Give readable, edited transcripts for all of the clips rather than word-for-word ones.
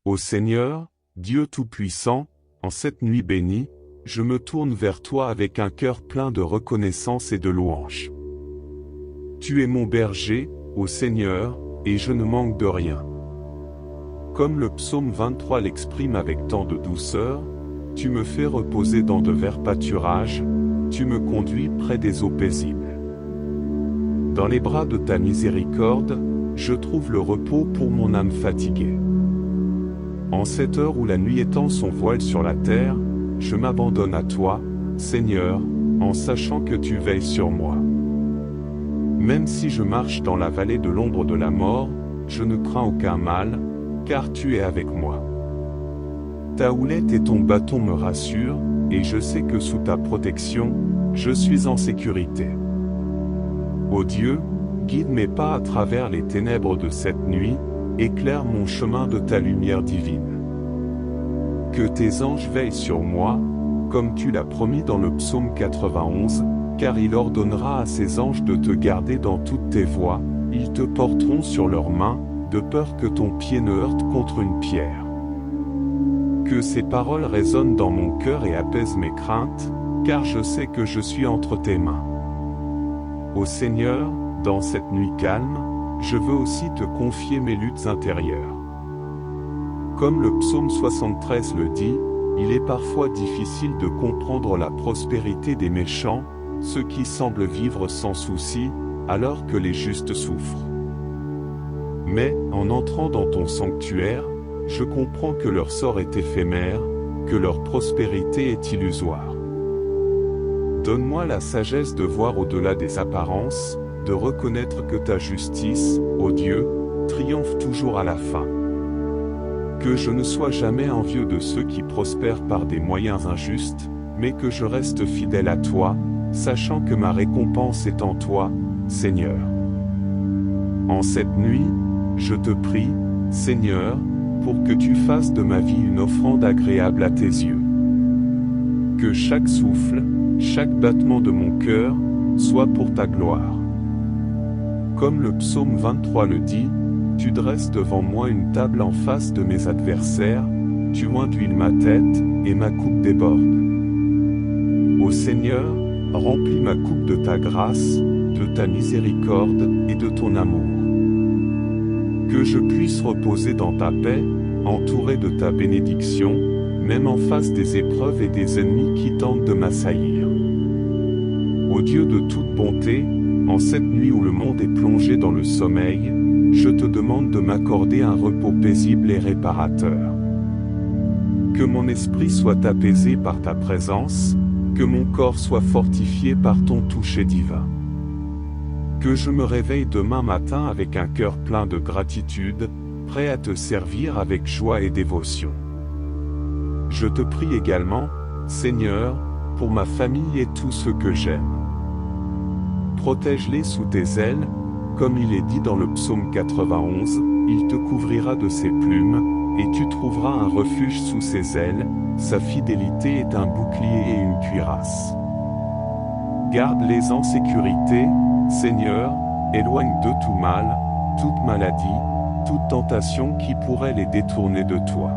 Ô Seigneur, Dieu Tout-Puissant, en cette nuit bénie, je me tourne vers toi avec un cœur plein de reconnaissance et de louange. Tu es mon berger, ô Seigneur, et je ne manque de rien. Comme le psaume 23 l'exprime avec tant de douceur, tu me fais reposer dans de verts pâturages, tu me conduis près des eaux paisibles. Dans les bras de ta miséricorde, je trouve le repos pour mon âme fatiguée. En cette heure où la nuit étend son voile sur la terre, je m'abandonne à toi, Seigneur, en sachant que tu veilles sur moi. Même si je marche dans la vallée de l'ombre de la mort, je ne crains aucun mal, car tu es avec moi. Ta houlette et ton bâton me rassurent, et je sais que sous ta protection, je suis en sécurité. Ô Dieu, guide mes pas à travers les ténèbres de cette nuit, éclaire mon chemin de ta lumière divine. Que tes anges veillent sur moi, comme tu l'as promis dans le psaume 91, car il ordonnera à ses anges de te garder dans toutes tes voies, ils te porteront sur leurs mains, de peur que ton pied ne heurte contre une pierre. Que ces paroles résonnent dans mon cœur et apaisent mes craintes, car je sais que je suis entre tes mains. Ô Seigneur, dans cette nuit calme, je veux aussi te confier mes luttes intérieures. Comme le psaume 73 le dit, il est parfois difficile de comprendre la prospérité des méchants, ceux qui semblent vivre sans souci, alors que les justes souffrent. Mais, en entrant dans ton sanctuaire, je comprends que leur sort est éphémère, que leur prospérité est illusoire. Donne-moi la sagesse de voir au-delà des apparences, de reconnaître que ta justice, ô Dieu, triomphe toujours à la fin. Que je ne sois jamais envieux de ceux qui prospèrent par des moyens injustes, mais que je reste fidèle à toi, sachant que ma récompense est en toi, Seigneur. En cette nuit, je te prie, Seigneur, pour que tu fasses de ma vie une offrande agréable à tes yeux. Que chaque souffle, chaque battement de mon cœur, soit pour ta gloire. Comme le psaume 23 le dit, tu dresses devant moi une table en face de mes adversaires, tu induis ma tête, et ma coupe déborde. Ô Seigneur, remplis ma coupe de ta grâce, de ta miséricorde, et de ton amour. Que je puisse reposer dans ta paix, entouré de ta bénédiction, même en face des épreuves et des ennemis qui tentent de m'assaillir. Ô Dieu de toute bonté, en cette nuit où le monde est plongé dans le sommeil, je te demande de m'accorder un repos paisible et réparateur. Que mon esprit soit apaisé par ta présence, que mon corps soit fortifié par ton toucher divin. Que je me réveille demain matin avec un cœur plein de gratitude, prêt à te servir avec joie et dévotion. Je te prie également, Seigneur, pour ma famille et tous ceux que j'aime. Protège-les sous tes ailes, comme il est dit dans le psaume 91, il te couvrira de ses plumes, et tu trouveras un refuge sous ses ailes, sa fidélité est un bouclier et une cuirasse. Garde-les en sécurité, Seigneur, éloigne de tout mal, toute maladie, toute tentation qui pourrait les détourner de toi.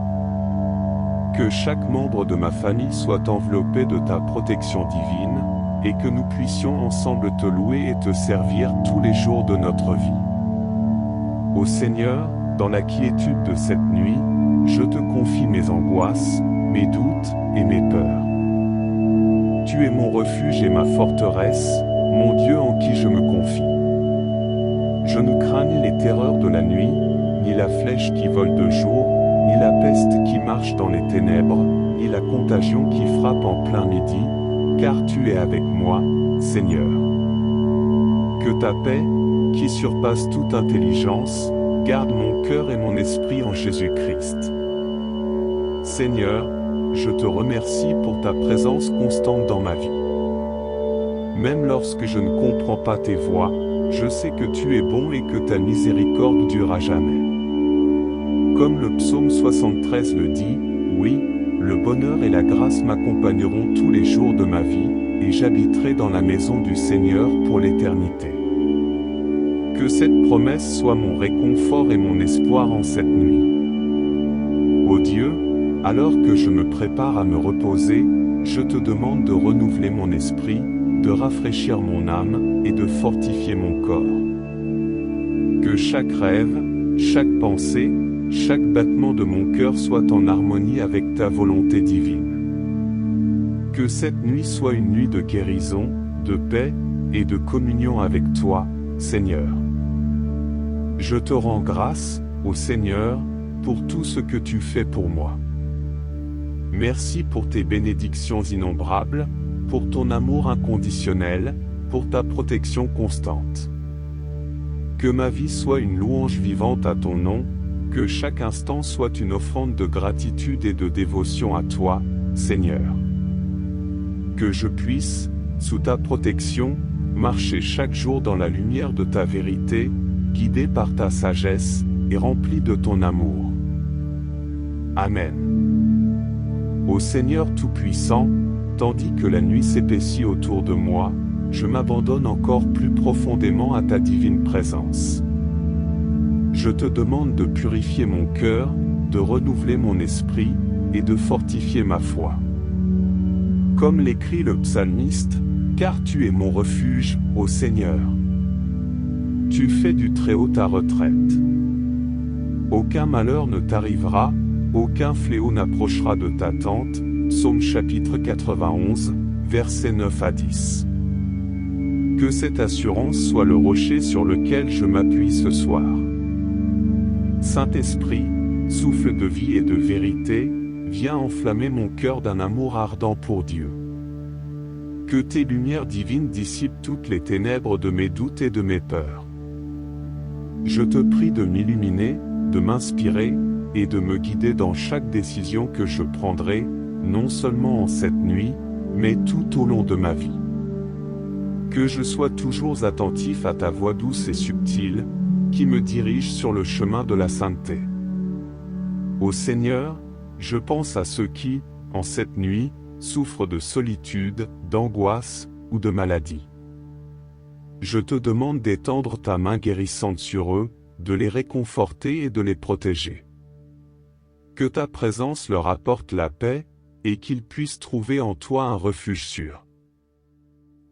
Que chaque membre de ma famille soit enveloppé de ta protection divine, et que nous puissions ensemble te louer et te servir tous les jours de notre vie. Ô Seigneur, dans la quiétude de cette nuit, je te confie mes angoisses, mes doutes et mes peurs. Tu es mon refuge et ma forteresse, mon Dieu en qui je me confie. Je ne crains ni les terreurs de la nuit, ni la flèche qui vole de jour, ni la peste qui marche dans les ténèbres, ni la contagion qui frappe en plein midi, car tu es avec moi, Seigneur. Que ta paix, qui surpasse toute intelligence, garde mon cœur et mon esprit en Jésus-Christ. Seigneur, je te remercie pour ta présence constante dans ma vie. Même lorsque je ne comprends pas tes voies, je sais que tu es bon et que ta miséricorde dure à jamais. Comme le psaume 73 le dit, oui, le bonheur et la grâce m'accompagneront tous les jours de ma vie, et j'habiterai dans la maison du Seigneur pour l'éternité. Que cette promesse soit mon réconfort et mon espoir en cette nuit. Alors que je me prépare à me reposer, je te demande de renouveler mon esprit, de rafraîchir mon âme et de fortifier mon corps. Que chaque rêve, chaque pensée, chaque battement de mon cœur soit en harmonie avec ta volonté divine. Que cette nuit soit une nuit de guérison, de paix et de communion avec toi, Seigneur. Je te rends grâce, ô Seigneur, pour tout ce que tu fais pour moi. Merci pour tes bénédictions innombrables, pour ton amour inconditionnel, pour ta protection constante. Que ma vie soit une louange vivante à ton nom, que chaque instant soit une offrande de gratitude et de dévotion à toi, Seigneur. Que je puisse, sous ta protection, marcher chaque jour dans la lumière de ta vérité, guidé par ta sagesse et rempli de ton amour. Amen. Ô Seigneur Tout-Puissant, tandis que la nuit s'épaissit autour de moi, je m'abandonne encore plus profondément à ta divine présence. Je te demande de purifier mon cœur, de renouveler mon esprit, et de fortifier ma foi. Comme l'écrit le psalmiste, car tu es mon refuge, ô Seigneur. Tu fais du Très-Haut ta retraite. Aucun malheur ne t'arrivera, aucun fléau n'approchera de ta tente. Psaume chapitre 91, versets 9 à 10. Que cette assurance soit le rocher sur lequel je m'appuie ce soir. Saint-Esprit, souffle de vie et de vérité, viens enflammer mon cœur d'un amour ardent pour Dieu. Que tes lumières divines dissipent toutes les ténèbres de mes doutes et de mes peurs. Je te prie de m'illuminer, de m'inspirer, et de me guider dans chaque décision que je prendrai, non seulement en cette nuit, mais tout au long de ma vie. Que je sois toujours attentif à ta voix douce et subtile, qui me dirige sur le chemin de la sainteté. Ô Seigneur, je pense à ceux qui, en cette nuit, souffrent de solitude, d'angoisse ou de maladie. Je te demande d'étendre ta main guérissante sur eux, de les réconforter et de les protéger. Que ta présence leur apporte la paix, et qu'ils puissent trouver en toi un refuge sûr.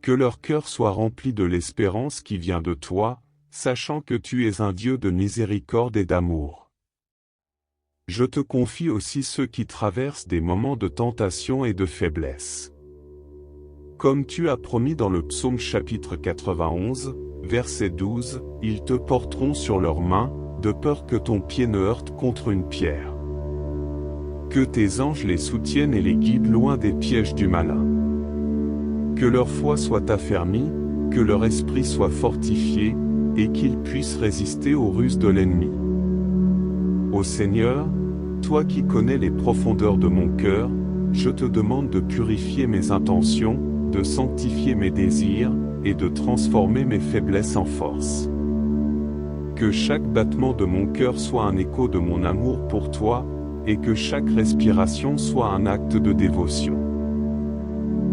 Que leur cœur soit rempli de l'espérance qui vient de toi, sachant que tu es un Dieu de miséricorde et d'amour. Je te confie aussi ceux qui traversent des moments de tentation et de faiblesse. Comme tu as promis dans le psaume chapitre 91, verset 12, ils te porteront sur leurs mains, de peur que ton pied ne heurte contre une pierre. Que tes anges les soutiennent et les guident loin des pièges du malin. Que leur foi soit affermie, que leur esprit soit fortifié, et qu'ils puissent résister aux ruses de l'ennemi. Ô Seigneur, toi qui connais les profondeurs de mon cœur, je te demande de purifier mes intentions, de sanctifier mes désirs, et de transformer mes faiblesses en force. Que chaque battement de mon cœur soit un écho de mon amour pour toi, et que chaque respiration soit un acte de dévotion.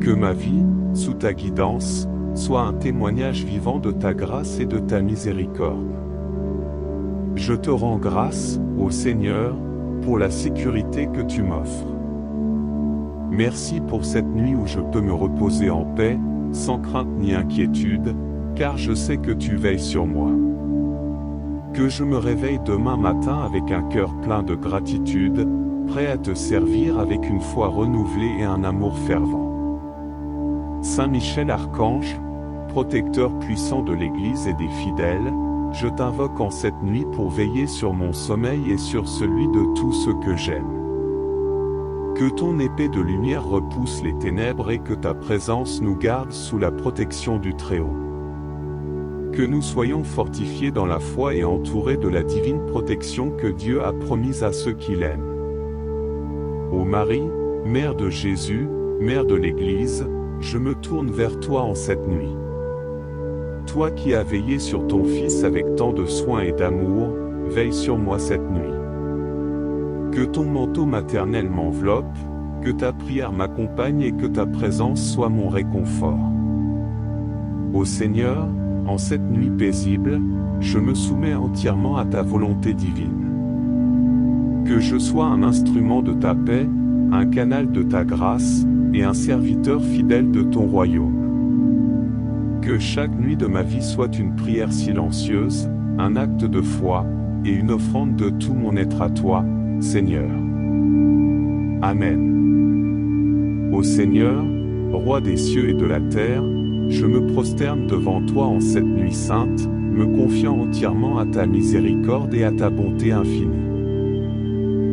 Que ma vie, sous ta guidance, soit un témoignage vivant de ta grâce et de ta miséricorde. Je te rends grâce, ô Seigneur, pour la sécurité que tu m'offres. Merci pour cette nuit où je peux me reposer en paix, sans crainte ni inquiétude, car je sais que tu veilles sur moi. Que je me réveille demain matin avec un cœur plein de gratitude, prêt à te servir avec une foi renouvelée et un amour fervent. Saint Michel Archange, protecteur puissant de l'Église et des fidèles, je t'invoque en cette nuit pour veiller sur mon sommeil et sur celui de tous ceux que j'aime. Que ton épée de lumière repousse les ténèbres et que ta présence nous garde sous la protection du Très-Haut. Que nous soyons fortifiés dans la foi et entourés de la divine protection que Dieu a promise à ceux qui l'aiment. Ô Marie, Mère de Jésus, Mère de l'Église, je me tourne vers toi en cette nuit. Toi qui as veillé sur ton Fils avec tant de soin et d'amour, veille sur moi cette nuit. Que ton manteau maternel m'enveloppe, que ta prière m'accompagne et que ta présence soit mon réconfort. Ô Seigneur, en cette nuit paisible, je me soumets entièrement à ta volonté divine. Que je sois un instrument de ta paix, un canal de ta grâce, et un serviteur fidèle de ton royaume. Que chaque nuit de ma vie soit une prière silencieuse, un acte de foi, et une offrande de tout mon être à toi, Seigneur. Amen. Ô Seigneur, Roi des cieux et de la terre, je me prosterne devant toi en cette nuit sainte, me confiant entièrement à ta miséricorde et à ta bonté infinie.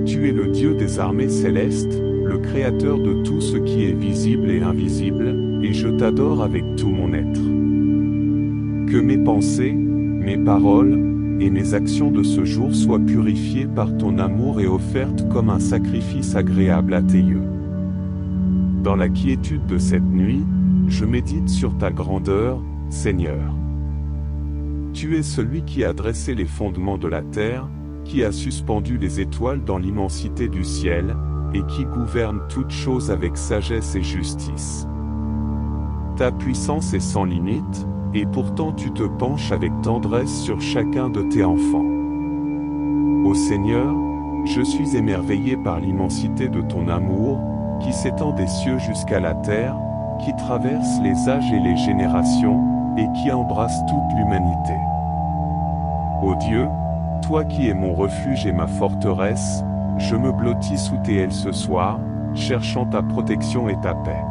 Tu es le Dieu des armées célestes, le Créateur de tout ce qui est visible et invisible, et je t'adore avec tout mon être. Que mes pensées, mes paroles, et mes actions de ce jour soient purifiées par ton amour et offertes comme un sacrifice agréable à tes yeux. Dans la quiétude de cette nuit, je médite sur ta grandeur, Seigneur. Tu es celui qui a dressé les fondements de la terre, qui a suspendu les étoiles dans l'immensité du ciel, et qui gouverne toutes choses avec sagesse et justice. Ta puissance est sans limite, et pourtant tu te penches avec tendresse sur chacun de tes enfants. Ô Seigneur, je suis émerveillé par l'immensité de ton amour, qui s'étend des cieux jusqu'à la terre, qui traverse les âges et les générations, et qui embrasse toute l'humanité. Ô Dieu, toi qui es mon refuge et ma forteresse, je me blottis sous tes ailes ce soir, cherchant ta protection et ta paix.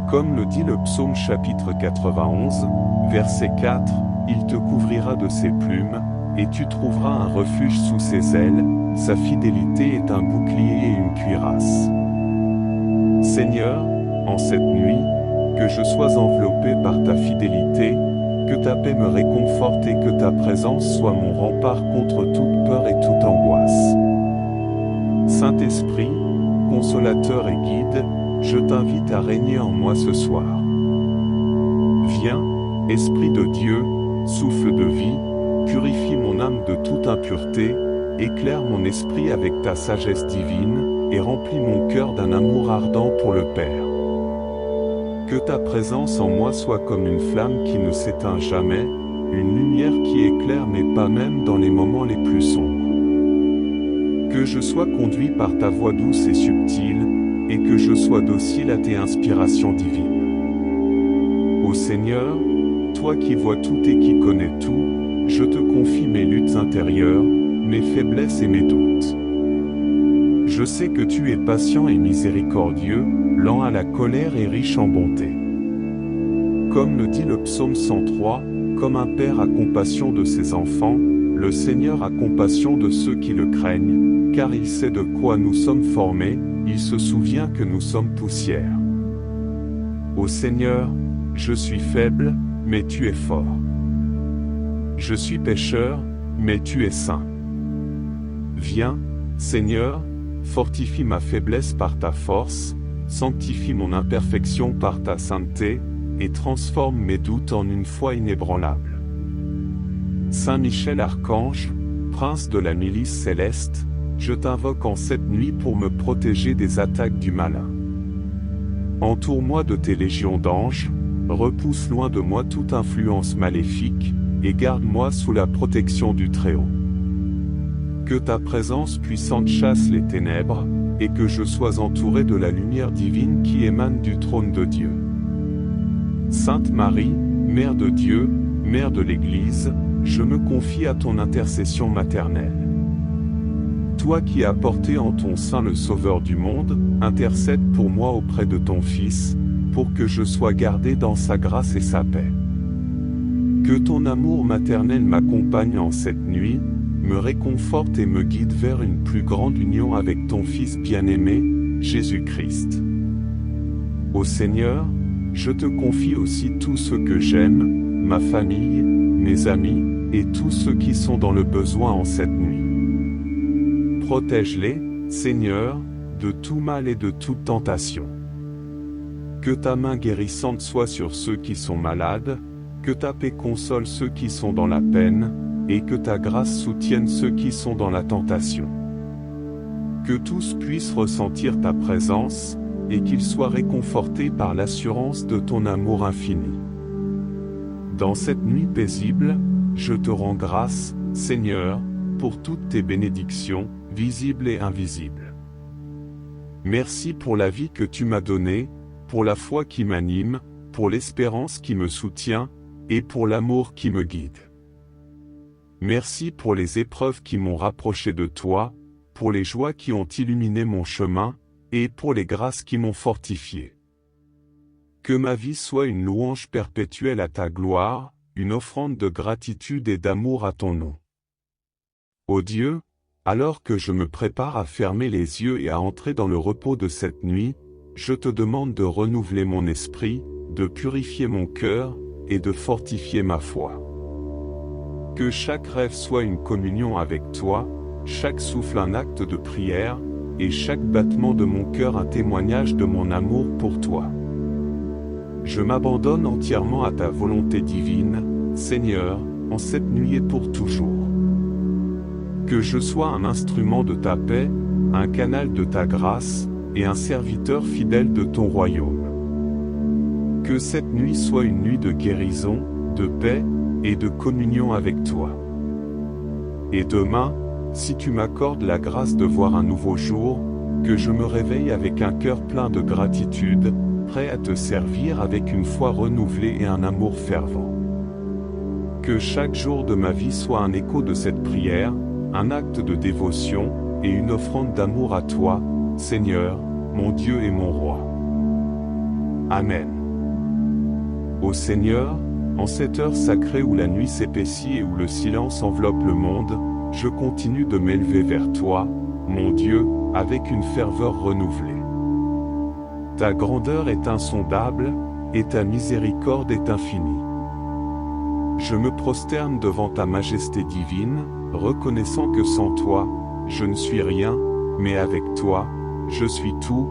Comme le dit le psaume chapitre 91, verset 4, il te couvrira de ses plumes, et tu trouveras un refuge sous ses ailes, sa fidélité est un bouclier et une cuirasse. Seigneur, en cette nuit, que je sois enveloppé par ta fidélité, que ta paix me réconforte et que ta présence soit mon rempart contre toute peur et toute angoisse. Saint-Esprit, consolateur et guide, je t'invite à régner en moi ce soir. Viens, Esprit de Dieu, souffle de vie, purifie mon âme de toute impureté, éclaire mon esprit avec ta sagesse divine, et remplis mon cœur d'un amour ardent pour le Père. Que ta présence en moi soit comme une flamme qui ne s'éteint jamais, une lumière qui éclaire mais pas même dans les moments les plus sombres. Que je sois conduit par ta voix douce et subtile, et que je sois docile à tes inspirations divines. Ô Seigneur, toi qui vois tout et qui connais tout, je te confie mes luttes intérieures, mes faiblesses et mes doutes. Je sais que tu es patient et miséricordieux, lent à la colère et riche en bonté. Comme le dit le psaume 103, comme un père a compassion de ses enfants, le Seigneur a compassion de ceux qui le craignent, car il sait de quoi nous sommes formés, il se souvient que nous sommes poussière. Ô Seigneur, je suis faible, mais tu es fort. Je suis pécheur, mais tu es saint. Viens, Seigneur, fortifie ma faiblesse par ta force, sanctifie mon imperfection par ta sainteté, et transforme mes doutes en une foi inébranlable. Saint Michel Archange, prince de la milice céleste, je t'invoque en cette nuit pour me protéger des attaques du malin. Entoure-moi de tes légions d'anges, repousse loin de moi toute influence maléfique, et garde-moi sous la protection du Très-Haut. Que ta présence puissante chasse les ténèbres, et que je sois entouré de la lumière divine qui émane du trône de Dieu. Sainte Marie, Mère de Dieu, Mère de l'Église, je me confie à ton intercession maternelle. Toi qui as porté en ton sein le Sauveur du monde, intercède pour moi auprès de ton Fils, pour que je sois gardé dans sa grâce et sa paix. Que ton amour maternel m'accompagne en cette nuit, me réconforte et me guide vers une plus grande union avec ton Fils bien-aimé, Jésus-Christ. Ô Seigneur, je te confie aussi tout ce que j'aime, ma famille, mes amis, et tous ceux qui sont dans le besoin en cette nuit. Protège-les, Seigneur, de tout mal et de toute tentation. Que ta main guérissante soit sur ceux qui sont malades, que ta paix console ceux qui sont dans la peine, et que ta grâce soutienne ceux qui sont dans la tentation. Que tous puissent ressentir ta présence, et qu'ils soient réconfortés par l'assurance de ton amour infini. Dans cette nuit paisible, je te rends grâce, Seigneur, pour toutes tes bénédictions, visible et invisible. Merci pour la vie que tu m'as donnée, pour la foi qui m'anime, pour l'espérance qui me soutient, et pour l'amour qui me guide. Merci pour les épreuves qui m'ont rapproché de toi, pour les joies qui ont illuminé mon chemin, et pour les grâces qui m'ont fortifié. Que ma vie soit une louange perpétuelle à ta gloire, une offrande de gratitude et d'amour à ton nom. Ô Dieu, alors que je me prépare à fermer les yeux et à entrer dans le repos de cette nuit, je te demande de renouveler mon esprit, de purifier mon cœur, et de fortifier ma foi. Que chaque rêve soit une communion avec toi, chaque souffle un acte de prière, et chaque battement de mon cœur un témoignage de mon amour pour toi. Je m'abandonne entièrement à ta volonté divine, Seigneur, en cette nuit et pour toujours. Que je sois un instrument de ta paix, un canal de ta grâce, et un serviteur fidèle de ton royaume. Que cette nuit soit une nuit de guérison, de paix, et de communion avec toi. Et demain, si tu m'accordes la grâce de voir un nouveau jour, que je me réveille avec un cœur plein de gratitude, prêt à te servir avec une foi renouvelée et un amour fervent. Que chaque jour de ma vie soit un écho de cette prière, un acte de dévotion, et une offrande d'amour à toi, Seigneur, mon Dieu et mon Roi. Amen. Ô Seigneur, en cette heure sacrée où la nuit s'épaissit et où le silence enveloppe le monde, je continue de m'élever vers toi, mon Dieu, avec une ferveur renouvelée. Ta grandeur est insondable, et ta miséricorde est infinie. Je me prosterne devant ta majesté divine, reconnaissant que sans toi, je ne suis rien, mais avec toi, je suis tout,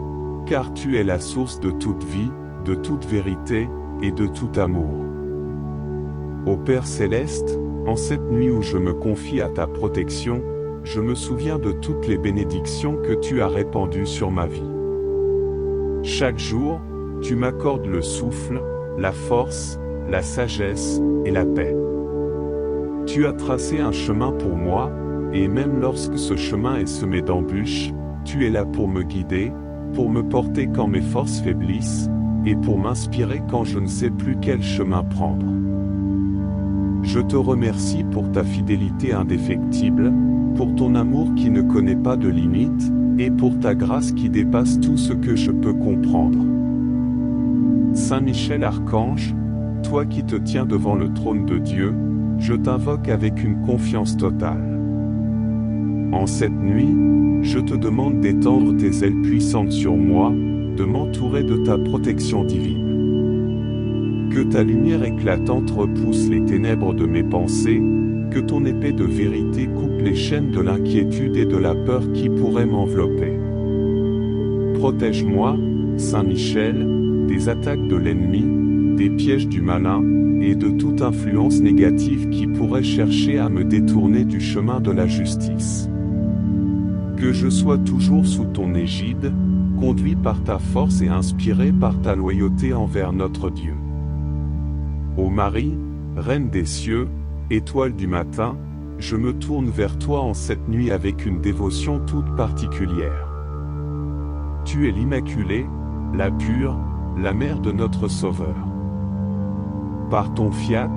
car tu es la source de toute vie, de toute vérité, et de tout amour. Ô Père céleste, en cette nuit où je me confie à ta protection, je me souviens de toutes les bénédictions que tu as répandues sur ma vie. Chaque jour, tu m'accordes le souffle, la force, la sagesse et la paix. Tu as tracé un chemin pour moi, et même lorsque ce chemin est semé d'embûches, tu es là pour me guider, pour me porter quand mes forces faiblissent, et pour m'inspirer quand je ne sais plus quel chemin prendre. Je te remercie pour ta fidélité indéfectible, pour ton amour qui ne connaît pas de limites, et pour ta grâce qui dépasse tout ce que je peux comprendre. Saint Michel Archange, toi qui te tiens devant le trône de Dieu, je t'invoque avec une confiance totale. En cette nuit, je te demande d'étendre tes ailes puissantes sur moi, de m'entourer de ta protection divine. Que ta lumière éclatante repousse les ténèbres de mes pensées, que ton épée de vérité coupe les chaînes de l'inquiétude et de la peur qui pourraient m'envelopper. Protège-moi, Saint Michel, des attaques de l'ennemi, des pièges du malin, et de toute influence négative qui pourrait chercher à me détourner du chemin de la justice. Que je sois toujours sous ton égide, conduit par ta force et inspiré par ta loyauté envers notre Dieu. Ô Marie, Reine des cieux, étoile du matin, je me tourne vers toi en cette nuit avec une dévotion toute particulière. Tu es l'Immaculée, la pure, la mère de notre Sauveur. Par ton fiat,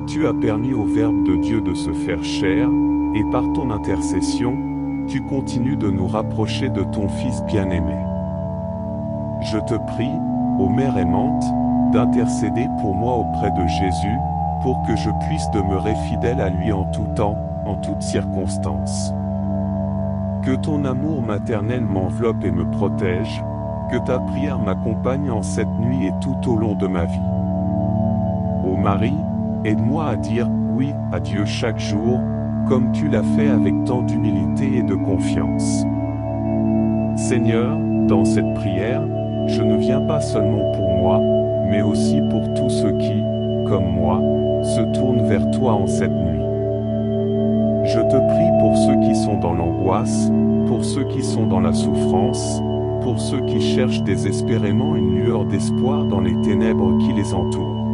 tu as permis au Verbe de Dieu de se faire chair, et par ton intercession, tu continues de nous rapprocher de ton Fils bien-aimé. Je te prie, ô Mère aimante, d'intercéder pour moi auprès de Jésus, pour que je puisse demeurer fidèle à lui en tout temps, en toutes circonstances. Que ton amour maternel m'enveloppe et me protège, que ta prière m'accompagne en cette nuit et tout au long de ma vie. Ô Marie, aide-moi à dire oui à Dieu chaque jour, comme tu l'as fait avec tant d'humilité et de confiance. Seigneur, dans cette prière, je ne viens pas seulement pour moi, mais aussi pour tous ceux qui, comme moi, se tournent vers toi en cette nuit. Je te prie pour ceux qui sont dans l'angoisse, pour ceux qui sont dans la souffrance, pour ceux qui cherchent désespérément une lueur d'espoir dans les ténèbres qui les entourent.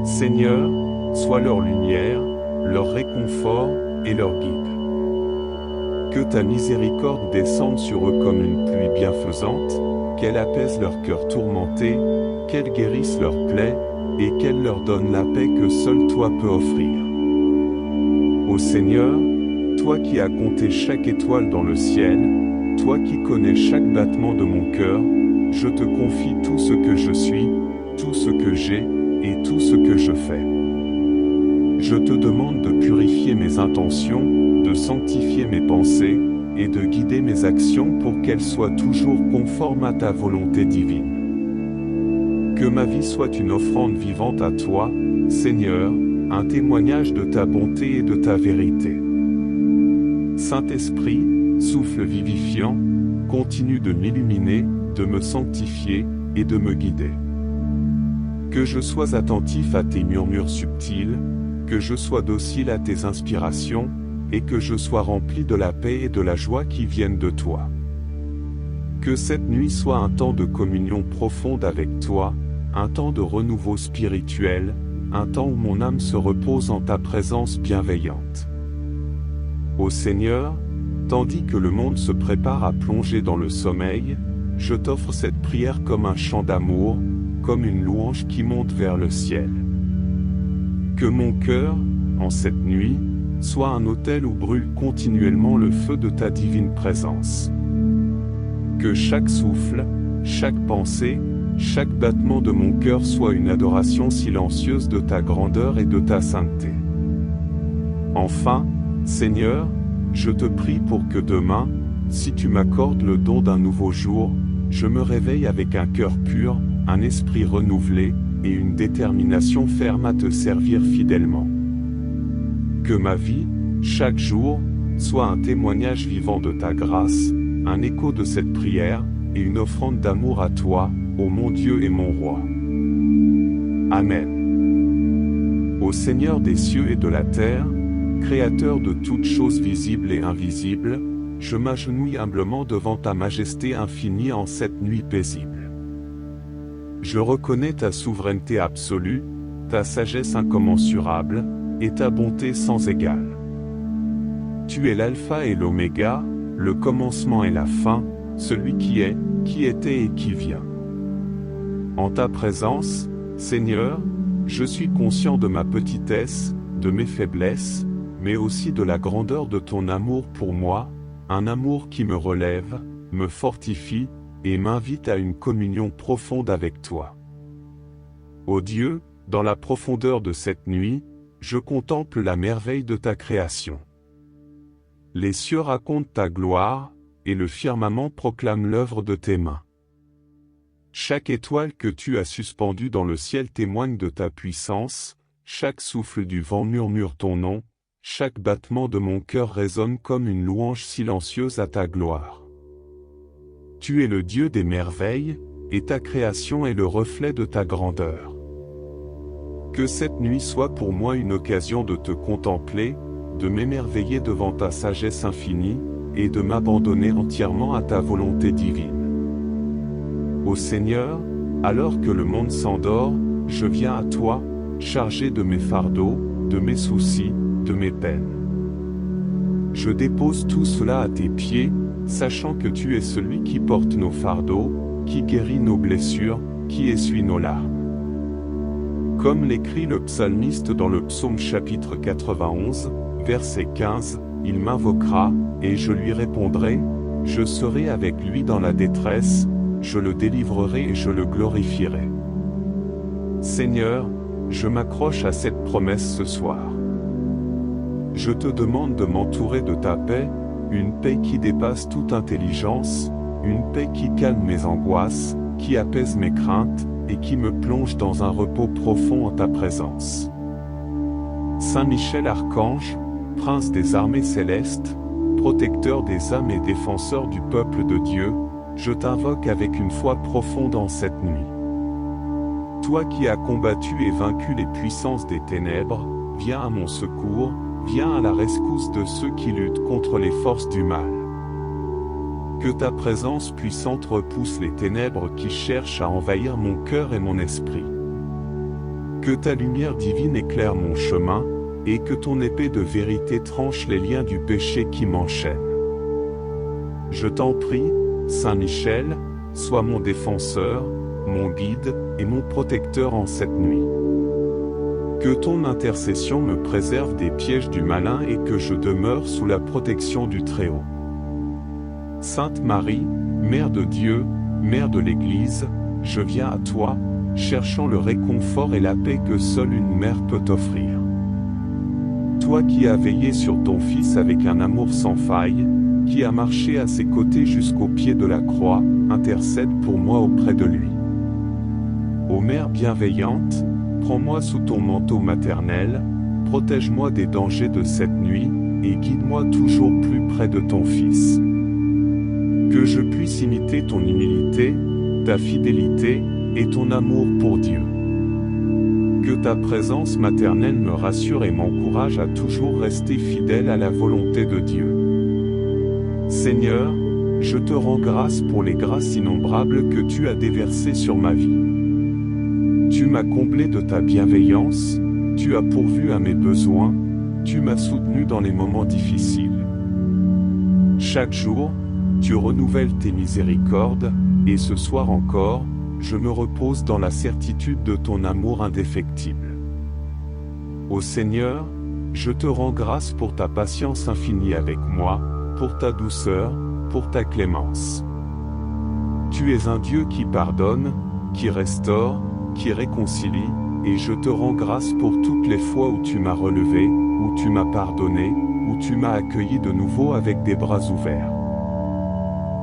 Seigneur, sois leur lumière, leur réconfort et leur guide. Que ta miséricorde descende sur eux comme une pluie bienfaisante, qu'elle apaise leur cœur tourmenté, qu'elle guérisse leurs plaies, et qu'elle leur donne la paix que seul toi peux offrir. Ô Seigneur, toi qui as compté chaque étoile dans le ciel, toi qui connais chaque battement de mon cœur, je te confie tout ce que je suis, tout ce que j'ai, et tout ce que je fais. Je te demande de purifier mes intentions, de sanctifier mes pensées, et de guider mes actions pour qu'elles soient toujours conformes à ta volonté divine. Que ma vie soit une offrande vivante à toi, Seigneur, un témoignage de ta bonté et de ta vérité. Saint-Esprit, souffle vivifiant, continue de m'illuminer, de me sanctifier, et de me guider. Que je sois attentif à tes murmures subtils, que je sois docile à tes inspirations, et que je sois rempli de la paix et de la joie qui viennent de toi. Que cette nuit soit un temps de communion profonde avec toi, un temps de renouveau spirituel, un temps où mon âme se repose en ta présence bienveillante. Ô Seigneur, tandis que le monde se prépare à plonger dans le sommeil, je t'offre cette prière comme un chant d'amour, comme une louange qui monte vers le ciel. Que mon cœur, en cette nuit, soit un autel où brûle continuellement le feu de ta divine présence. Que chaque souffle, chaque pensée, chaque battement de mon cœur soit une adoration silencieuse de ta grandeur et de ta sainteté. Enfin, Seigneur, je te prie pour que demain, si tu m'accordes le don d'un nouveau jour, je me réveille avec un cœur pur, un esprit renouvelé, et une détermination ferme à te servir fidèlement. Que ma vie, chaque jour, soit un témoignage vivant de ta grâce, un écho de cette prière, et une offrande d'amour à toi, ô mon Dieu et mon Roi. Amen. Ô Seigneur des cieux et de la terre, Créateur de toutes choses visibles et invisibles, je m'agenouille humblement devant ta majesté infinie en cette nuit paisible. Je reconnais ta souveraineté absolue, ta sagesse incommensurable, et ta bonté sans égale. Tu es l'alpha et l'oméga, le commencement et la fin, celui qui est, qui était et qui vient. En ta présence, Seigneur, je suis conscient de ma petitesse, de mes faiblesses, mais aussi de la grandeur de ton amour pour moi, un amour qui me relève, me fortifie, et m'invite à une communion profonde avec toi. Ô Dieu, dans la profondeur de cette nuit, je contemple la merveille de ta création. Les cieux racontent ta gloire, et le firmament proclame l'œuvre de tes mains. Chaque étoile que tu as suspendue dans le ciel témoigne de ta puissance, chaque souffle du vent murmure ton nom, chaque battement de mon cœur résonne comme une louange silencieuse à ta gloire. Tu es le Dieu des merveilles, et ta création est le reflet de ta grandeur. Que cette nuit soit pour moi une occasion de te contempler, de m'émerveiller devant ta sagesse infinie, et de m'abandonner entièrement à ta volonté divine. Ô Seigneur, alors que le monde s'endort, je viens à toi, chargé de mes fardeaux, de mes soucis, de mes peines. Je dépose tout cela à tes pieds, sachant que tu es celui qui porte nos fardeaux, qui guérit nos blessures, qui essuie nos larmes. Comme l'écrit le psalmiste dans le psaume chapitre 91, verset 15, il m'invoquera, et je lui répondrai, je serai avec lui dans la détresse, je le délivrerai et je le glorifierai. Seigneur, je m'accroche à cette promesse ce soir. Je te demande de m'entourer de ta paix, une paix qui dépasse toute intelligence, une paix qui calme mes angoisses, qui apaise mes craintes, et qui me plonge dans un repos profond en ta présence. Saint Michel Archange, prince des armées célestes, protecteur des âmes et défenseur du peuple de Dieu, je t'invoque avec une foi profonde en cette nuit. Toi qui as combattu et vaincu les puissances des ténèbres, viens à mon secours, viens à la rescousse de ceux qui luttent contre les forces du mal. Que ta présence puissante repousse les ténèbres qui cherchent à envahir mon cœur et mon esprit. Que ta lumière divine éclaire mon chemin, et que ton épée de vérité tranche les liens du péché qui m'enchaînent. Je t'en prie, Saint Michel, sois mon défenseur, mon guide et mon protecteur en cette nuit. Que ton intercession me préserve des pièges du malin et que je demeure sous la protection du Très-Haut. Sainte Marie, Mère de Dieu, Mère de l'Église, je viens à toi, cherchant le réconfort et la paix que seule une mère peut offrir. Toi qui as veillé sur ton Fils avec un amour sans faille, qui a marché à ses côtés jusqu'au pied de la croix, intercède pour moi auprès de lui. Ô Mère bienveillante, prends-moi sous ton manteau maternel, protège-moi des dangers de cette nuit, et guide-moi toujours plus près de ton Fils. Que je puisse imiter ton humilité, ta fidélité, et ton amour pour Dieu. Que ta présence maternelle me rassure et m'encourage à toujours rester fidèle à la volonté de Dieu. Seigneur, je te rends grâce pour les grâces innombrables que tu as déversées sur ma vie. Tu m'as comblé de ta bienveillance, tu as pourvu à mes besoins, tu m'as soutenu dans les moments difficiles. Chaque jour, tu renouvelles tes miséricordes, et ce soir encore, je me repose dans la certitude de ton amour indéfectible. Ô Seigneur, je te rends grâce pour ta patience infinie avec moi, pour ta douceur, pour ta clémence. Tu es un Dieu qui pardonne, qui restaure, qui réconcilie, et je te rends grâce pour toutes les fois où tu m'as relevé, où tu m'as pardonné, où tu m'as accueilli de nouveau avec des bras ouverts.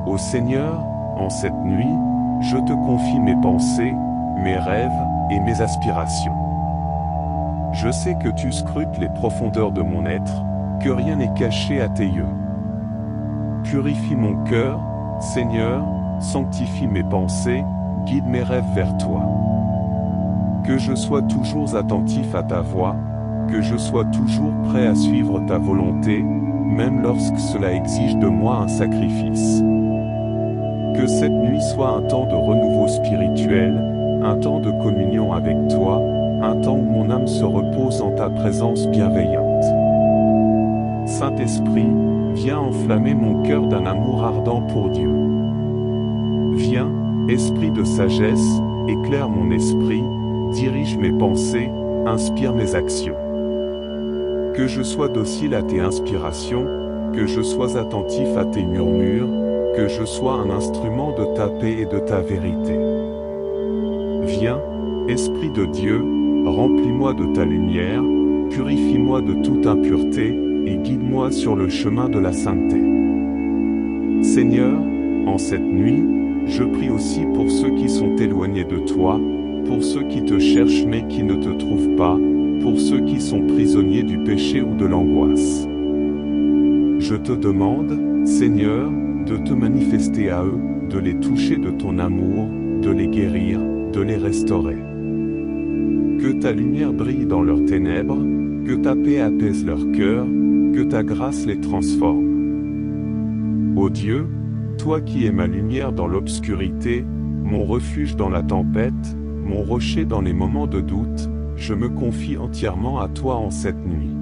Ô Seigneur, en cette nuit, je te confie mes pensées, mes rêves et mes aspirations. Je sais que tu scrutes les profondeurs de mon être, que rien n'est caché à tes yeux. Purifie mon cœur, Seigneur, sanctifie mes pensées, guide mes rêves vers toi. Que je sois toujours attentif à ta voix, que je sois toujours prêt à suivre ta volonté, même lorsque cela exige de moi un sacrifice. Que cette nuit soit un temps de renouveau spirituel, un temps de communion avec toi, un temps où mon âme se repose en ta présence bienveillante. Saint-Esprit, viens enflammer mon cœur d'un amour ardent pour Dieu. Viens, Esprit de sagesse, éclaire mon esprit, dirige mes pensées, inspire mes actions. Que je sois docile à tes inspirations, que je sois attentif à tes murmures, que je sois un instrument de ta paix et de ta vérité. Viens, Esprit de Dieu, remplis-moi de ta lumière, purifie-moi de toute impureté, et guide-moi sur le chemin de la sainteté. Seigneur, en cette nuit, je prie aussi pour ceux qui sont éloignés de toi, pour ceux qui te cherchent mais qui ne te trouvent pas, pour ceux qui sont prisonniers du péché ou de l'angoisse. Je te demande, Seigneur, de te manifester à eux, de les toucher de ton amour, de les guérir, de les restaurer. Que ta lumière brille dans leurs ténèbres, que ta paix apaise leur cœur, que ta grâce les transforme. Ô Dieu, toi qui es ma lumière dans l'obscurité, mon refuge dans la tempête, mon rocher dans les moments de doute, je me confie entièrement à toi en cette nuit.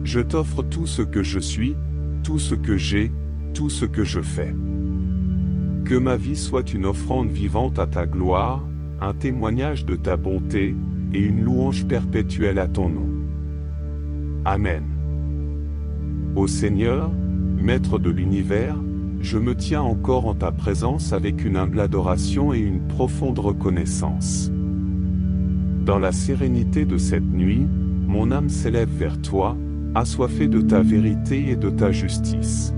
Je t'offre tout ce que je suis, tout ce que j'ai, tout ce que je fais. Que ma vie soit une offrande vivante à ta gloire, un témoignage de ta bonté, et une louange perpétuelle à ton nom. Amen. Ô Seigneur, Maître de l'univers, je me tiens encore en ta présence avec une humble adoration et une profonde reconnaissance. Dans la sérénité de cette nuit, mon âme s'élève vers toi, assoiffée de ta vérité et de ta justice.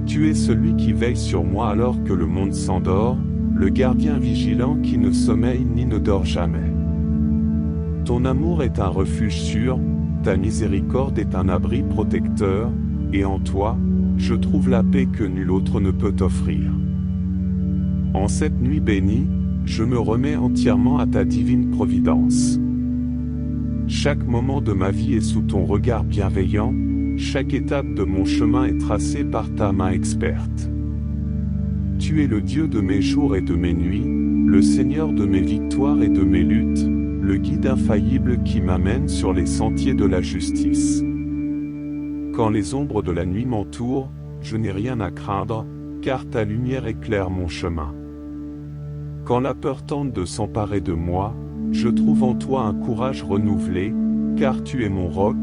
Tu es celui qui veille sur moi alors que le monde s'endort, le gardien vigilant qui ne sommeille ni ne dort jamais. Ton amour est un refuge sûr, ta miséricorde est un abri protecteur, et en toi, je trouve la paix que nul autre ne peut offrir. En cette nuit bénie, je me remets entièrement à ta divine providence. Chaque moment de ma vie est sous ton regard bienveillant, chaque étape de mon chemin est tracée par ta main experte. Tu es le Dieu de mes jours et de mes nuits, le Seigneur de mes victoires et de mes luttes, le guide infaillible qui m'amène sur les sentiers de la justice. Quand les ombres de la nuit m'entourent, je n'ai rien à craindre, car ta lumière éclaire mon chemin. Quand la peur tente de s'emparer de moi, je trouve en toi un courage renouvelé, car tu es mon roc,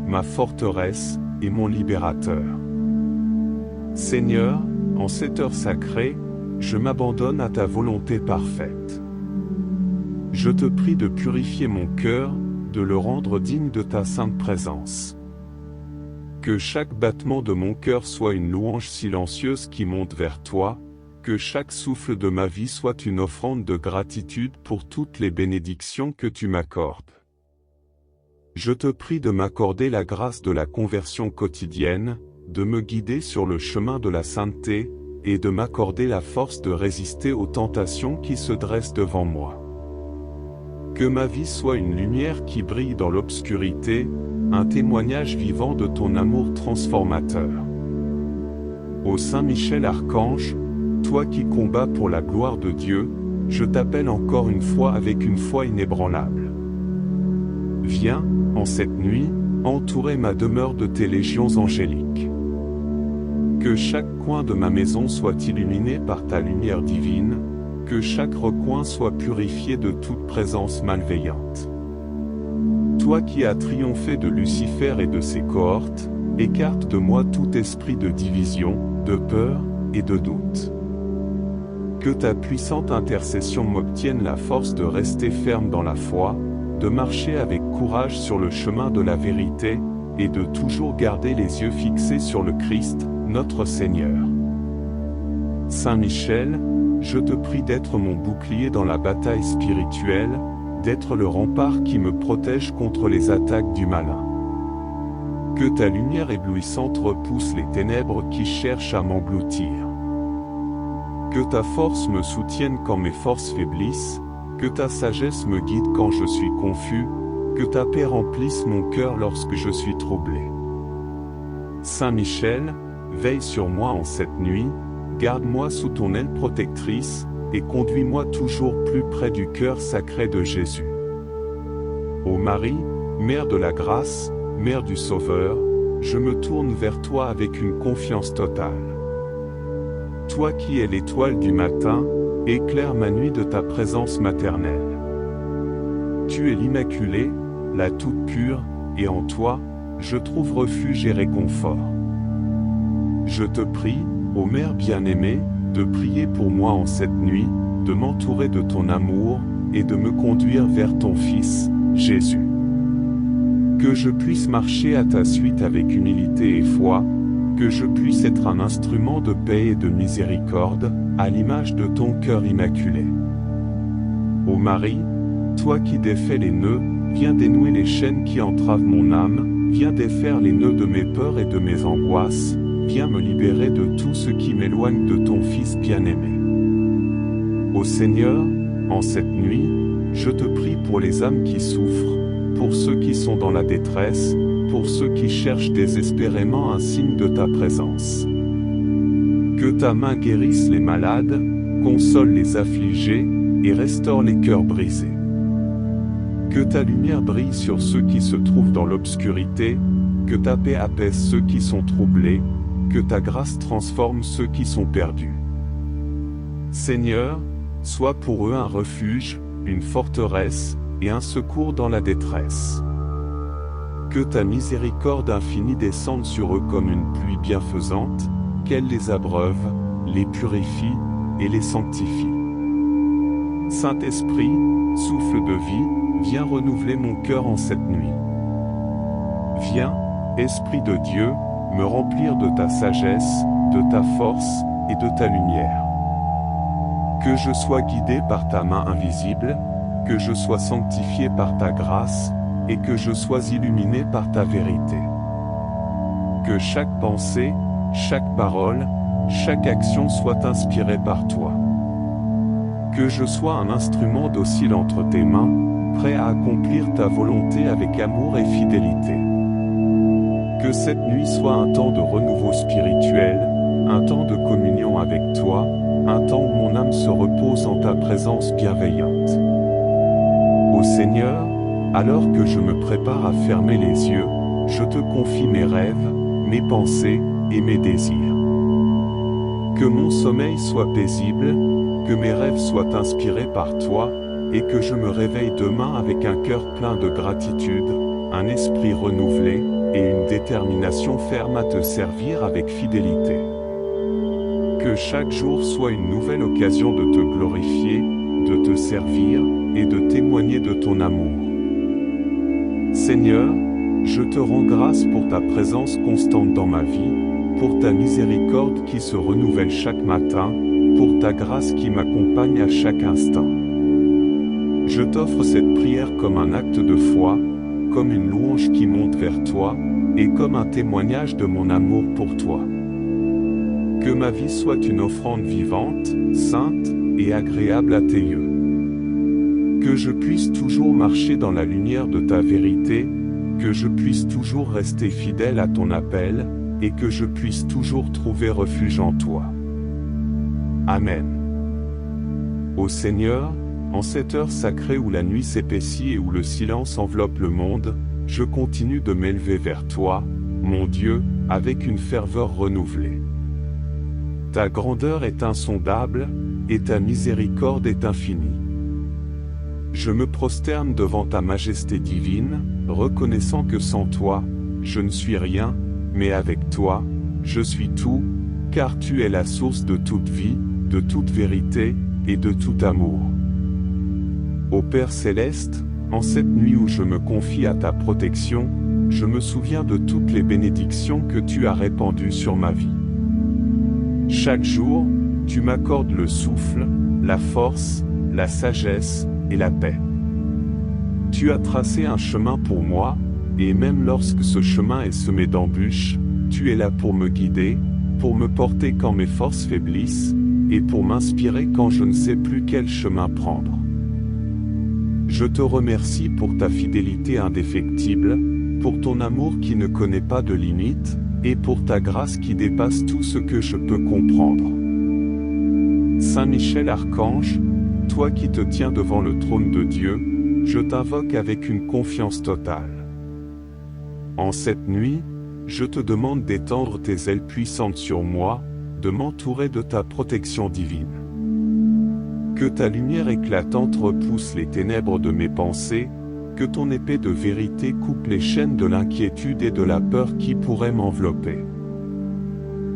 ma forteresse, et mon libérateur. Seigneur, en cette heure sacrée, je m'abandonne à ta volonté parfaite. Je te prie de purifier mon cœur, de le rendre digne de ta sainte présence. Que chaque battement de mon cœur soit une louange silencieuse qui monte vers toi, que chaque souffle de ma vie soit une offrande de gratitude pour toutes les bénédictions que tu m'accordes. Je te prie de m'accorder la grâce de la conversion quotidienne, de me guider sur le chemin de la sainteté, et de m'accorder la force de résister aux tentations qui se dressent devant moi. Que ma vie soit une lumière qui brille dans l'obscurité, un témoignage vivant de ton amour transformateur. Ô Saint Michel Archange, toi qui combats pour la gloire de Dieu, je t'appelle encore une fois avec une foi inébranlable. Viens, en cette nuit, entourer ma demeure de tes légions angéliques. Que chaque coin de ma maison soit illuminé par ta lumière divine, que chaque recoin soit purifié de toute présence malveillante. Toi qui as triomphé de Lucifer et de ses cohortes, écarte de moi tout esprit de division, de peur et de doute. Que ta puissante intercession m'obtienne la force de rester ferme dans la foi, de marcher avec courage sur le chemin de la vérité, et de toujours garder les yeux fixés sur le Christ, notre Seigneur. Saint Michel, je te prie d'être mon bouclier dans la bataille spirituelle, d'être le rempart qui me protège contre les attaques du malin. Que ta lumière éblouissante repousse les ténèbres qui cherchent à m'engloutir. Que ta force me soutienne quand mes forces faiblissent, que ta sagesse me guide quand je suis confus, que ta paix remplisse mon cœur lorsque je suis troublé. Saint Michel, veille sur moi en cette nuit, garde-moi sous ton aile protectrice, et conduis-moi toujours plus près du cœur sacré de Jésus. Ô Marie, Mère de la grâce, Mère du Sauveur, je me tourne vers toi avec une confiance totale. Toi qui es l'étoile du matin, éclaire ma nuit de ta présence maternelle. Tu es l'Immaculée, la toute pure, et en toi, je trouve refuge et réconfort. Je te prie, ô Mère bien-aimée, de prier pour moi en cette nuit, de m'entourer de ton amour, et de me conduire vers ton Fils, Jésus. Que je puisse marcher à ta suite avec humilité et foi, que je puisse être un instrument de paix et de miséricorde, à l'image de ton cœur immaculé. Ô Marie, toi qui défais les nœuds, viens dénouer les chaînes qui entravent mon âme, viens défaire les nœuds de mes peurs et de mes angoisses, viens me libérer de tout ce qui m'éloigne de ton Fils bien-aimé. Ô Seigneur, en cette nuit, je te prie pour les âmes qui souffrent, pour ceux qui sont dans la détresse, pour ceux qui cherchent désespérément un signe de ta présence. Que ta main guérisse les malades, console les affligés, et restaure les cœurs brisés. Que ta lumière brille sur ceux qui se trouvent dans l'obscurité, que ta paix apaise ceux qui sont troublés, que ta grâce transforme ceux qui sont perdus. Seigneur, sois pour eux un refuge, une forteresse, et un secours dans la détresse. Que ta miséricorde infinie descende sur eux comme une pluie bienfaisante, qu'elle les abreuve, les purifie, et les sanctifie. Saint-Esprit, souffle de vie, viens renouveler mon cœur en cette nuit. Viens, Esprit de Dieu, me remplir de ta sagesse, de ta force, et de ta lumière. Que je sois guidé par ta main invisible, que je sois sanctifié par ta grâce, et que je sois illuminé par ta vérité. Que chaque pensée, chaque parole, chaque action soit inspirée par toi. Que je sois un instrument docile entre tes mains, prêt à accomplir ta volonté avec amour et fidélité. Que cette nuit soit un temps de renouveau spirituel, un temps de communion avec toi, un temps où mon âme se repose en ta présence bienveillante. Ô Seigneur, alors que je me prépare à fermer les yeux, je te confie mes rêves, mes pensées et mes désirs. Que mon sommeil soit paisible, que mes rêves soient inspirés par toi, et que je me réveille demain avec un cœur plein de gratitude, un esprit renouvelé, et une détermination ferme à te servir avec fidélité. Que chaque jour soit une nouvelle occasion de te glorifier, de te servir, et de témoigner de ton amour. Seigneur, je te rends grâce pour ta présence constante dans ma vie, pour ta miséricorde qui se renouvelle chaque matin, pour ta grâce qui m'accompagne à chaque instant. Je t'offre cette prière comme un acte de foi, comme une louange qui monte vers toi, et comme un témoignage de mon amour pour toi. Que ma vie soit une offrande vivante, sainte et agréable à tes yeux. Que je puisse toujours marcher dans la lumière de ta vérité, que je puisse toujours rester fidèle à ton appel, et que je puisse toujours trouver refuge en toi. Amen. Ô Seigneur, en cette heure sacrée où la nuit s'épaissit et où le silence enveloppe le monde, je continue de m'élever vers toi, mon Dieu, avec une ferveur renouvelée. Ta grandeur est insondable, et ta miséricorde est infinie. Je me prosterne devant ta majesté divine, reconnaissant que sans toi, je ne suis rien, mais avec toi, je suis tout, car tu es la source de toute vie, de toute vérité, et de tout amour. Ô Père céleste, en cette nuit où je me confie à ta protection, je me souviens de toutes les bénédictions que tu as répandues sur ma vie. Chaque jour, tu m'accordes le souffle, la force, la sagesse et la paix. Tu as tracé un chemin pour moi, et même lorsque ce chemin est semé d'embûches, tu es là pour me guider, pour me porter quand mes forces faiblissent, et pour m'inspirer quand je ne sais plus quel chemin prendre. Je te remercie pour ta fidélité indéfectible, pour ton amour qui ne connaît pas de limites, et pour ta grâce qui dépasse tout ce que je peux comprendre. Saint Michel Archange, toi qui te tiens devant le trône de Dieu, je t'invoque avec une confiance totale. En cette nuit, je te demande d'étendre tes ailes puissantes sur moi, de m'entourer de ta protection divine. Que ta lumière éclatante repousse les ténèbres de mes pensées, que ton épée de vérité coupe les chaînes de l'inquiétude et de la peur qui pourraient m'envelopper.